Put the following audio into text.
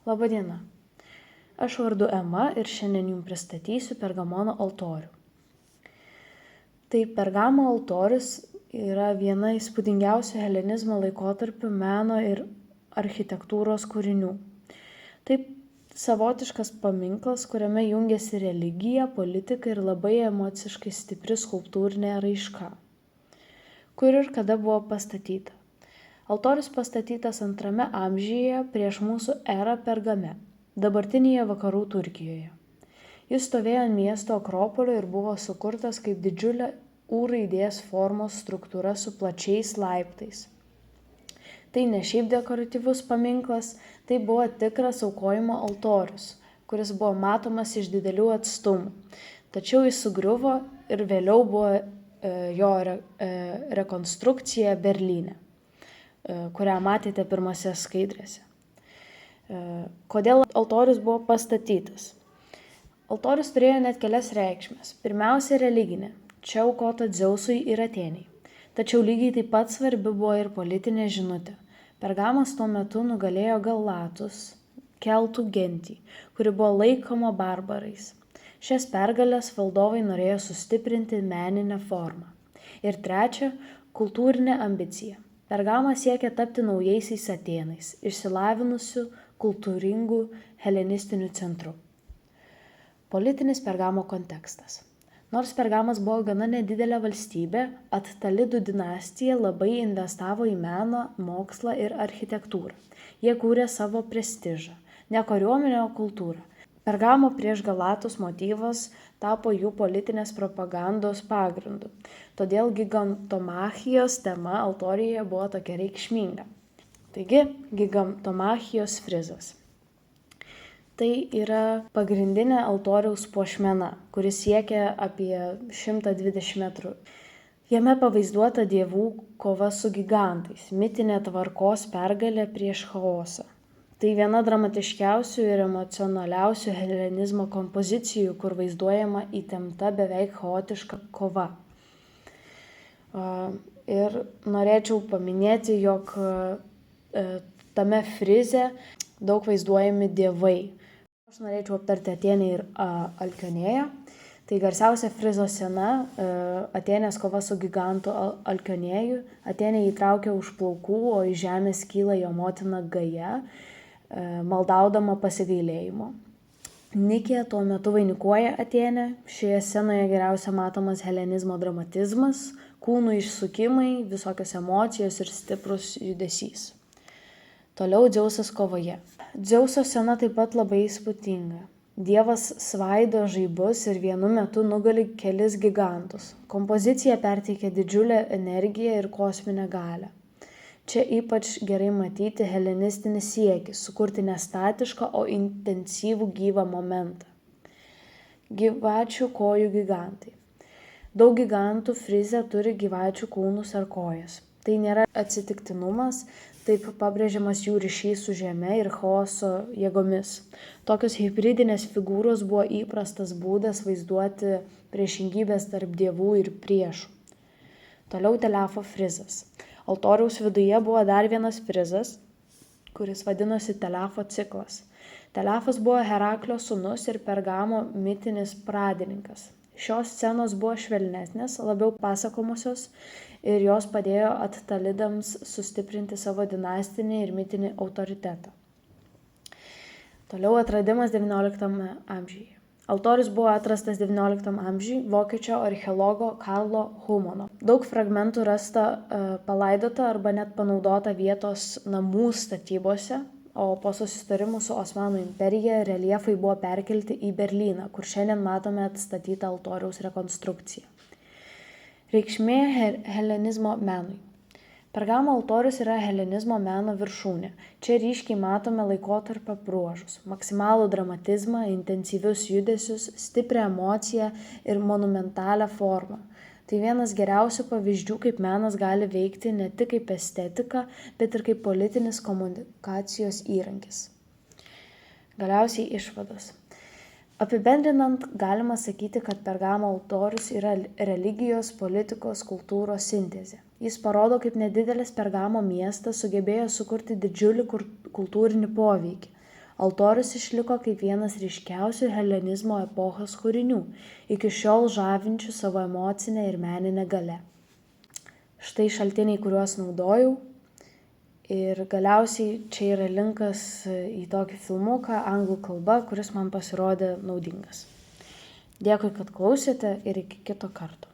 Labadiena. Aš vardu Ema ir šiandien jums pristatysiu Pergamono altorių. Tai Pergamo altorius yra viena įspūdingiausių helenizmo laikotarpių meno ir architektūros kūrinių. Tai savotiškas paminklas, kuriame jungiasi religija, politika ir labai emociškai stipri skulptūrinė raiška. Kur ir kada buvo pastatyta? Altorius pastatytas 2 amžiuje prieš mūsų erą Pergame, dabartinėje vakarų Turkijoje. Jis stovėjo ant miesto akropolio ir buvo sukurtas kaip didžiulė U raidės formos struktūra su plačiais laiptais. Tai ne šiaip dekoratyvus paminklas, tai buvo tikras aukojimo altorius, kuris buvo matomas iš didelių atstumų. Tačiau jis sugriuvo ir vėliau buvo jo rekonstrukcija Berlyne, kurią matėte pirmose skaidrėse. Kodėl altorius buvo pastatytas? Altorius turėjo net kelias reikšmes. Pirmiausia, religinė. Čia aukota Dzeusui ir Atėnei. Tačiau lygiai taip pat svarbi buvo ir politinė žinutė. Pergamas tuo metu nugalėjo Galatus, keltų gentį, kuri buvo laikoma barbarais. Šias pergalės valdovai norėjo sustiprinti meninę formą. Ir trečia, kultūrinė ambicija. Pergamas siekė tapti naujaisiais Atėnais, išsilavinusių, kultūringų, helenistinių centrų. Politinis Pergamo kontekstas. Nors Pergamas buvo gana nedidelė valstybė, Attalidų dinastija labai investavo į meną, mokslą ir architektūrą. Jie kūrė savo prestižą, ne kariuomenę, o kultūrą. Pergamo prieš Galatus motyvas tapo jų politinės propagandos pagrindu. Todėl gigantomachijos tema altorijoje buvo tokia reikšminga. Taigi, gigantomachijos frizas. Tai yra pagrindinė altoriaus puošmena, kuris siekia apie 120 metrų. Jame pavaizduota dievų kova su gigantais, mitinė tvarkos pergalė prieš chaosą. Tai viena dramatiškiausių ir emocionaliausių helenizmo kompozicijų, kur vaizduojama įtempta beveik chaotiška kova. Ir norėčiau paminėti, jog tame frize daug vaizduojami dievai. Aš norėčiau aptarti Atėnę ir Alkionėją. Tai garsiausia frizo scena – Atėnės kova su gigantu Alkionėju. Atėnė įtraukia už plaukų, o iš žemės kyla jo motina Gaja, maldaudama pasigailėjimo. Nikė tuo metu vainikuoja Atėnę. Šioje scenoje geriausia matomas helenizmo dramatizmas, kūnų išsukimai, visokios emocijos ir stiprus judesys. Toliau Dzeusas kovoje. Dzeuso scena taip pat labai įspūdinga. Dievas svaido žaibus ir vienu metu nugali kelis gigantus. Kompozicija perteikia didžiulę energiją ir kosminę galią. Čia ypač gerai matyti helenistinį siekį sukurti ne statišką, o intensyvų gyvą momentą. Gyvačių kojų gigantai. Daug gigantų frize turi gyvačių kūnus ar kojas. Tai nėra atsitiktinumas, taip pabrėžiamas jų ryšys su žeme ir chaoso jėgomis. Tokios hibridinės figūros buvo įprastas būdas vaizduoti priešingybės tarp dievų ir priešų. Toliau Telefo frizas. Altoriaus viduje buvo dar vienas frizas, kuris vadinosi Telefo ciklas. Telefas buvo Heraklio sūnus ir Pergamo mitinis pradininkas. Šios scenos buvo švelnesnės, labiau pasakomosios ir jos padėjo Attalidams sustiprinti savo dinastinį ir mitinį autoritetą. Toliau atradimas XIX amžiuje. Altorius buvo atrastas XIX amžiui vokiečių archeologo Karlo Humano. Daug fragmentų rasta palaidota arba net panaudota vietos namų statybose, o po susitarimų su Osmanų imperija reljefai buvo perkelti į Berlyną, kur šiandien matome atstatytą altoriaus rekonstrukciją. Reikšmė helenizmo menui. Pergamo altorius yra helenizmo meno viršūnė. Čia ryškiai matome laikotarpio bruožus – maksimalų dramatizmą, intensyvius judesius, stiprią emociją ir monumentalią formą. Tai vienas geriausių pavyzdžių, kaip menas gali veikti ne tik kaip estetika, bet ir kaip politinis komunikacijos įrankis. Galiausiai išvados. Apibendrinant, galima sakyti, kad Pergamo altorius yra religijos, politikos, kultūros sintezė. Jis parodo, kaip nedidelis Pergamo miestas sugebėjo sukurti didžiulį kultūrinį poveikį. Altorius išliko kaip vienas ryškiausių helenizmo epochos kūrinių, iki šiol žavinčių savo emocinę ir meninę galią. Štai šaltiniai, kuriuos naudojau. Ir galiausiai čia yra linkas į tokį filmuką anglų kalba, kuris man pasirodė naudingas. Dėkui, kad klausėte ir iki kito karto.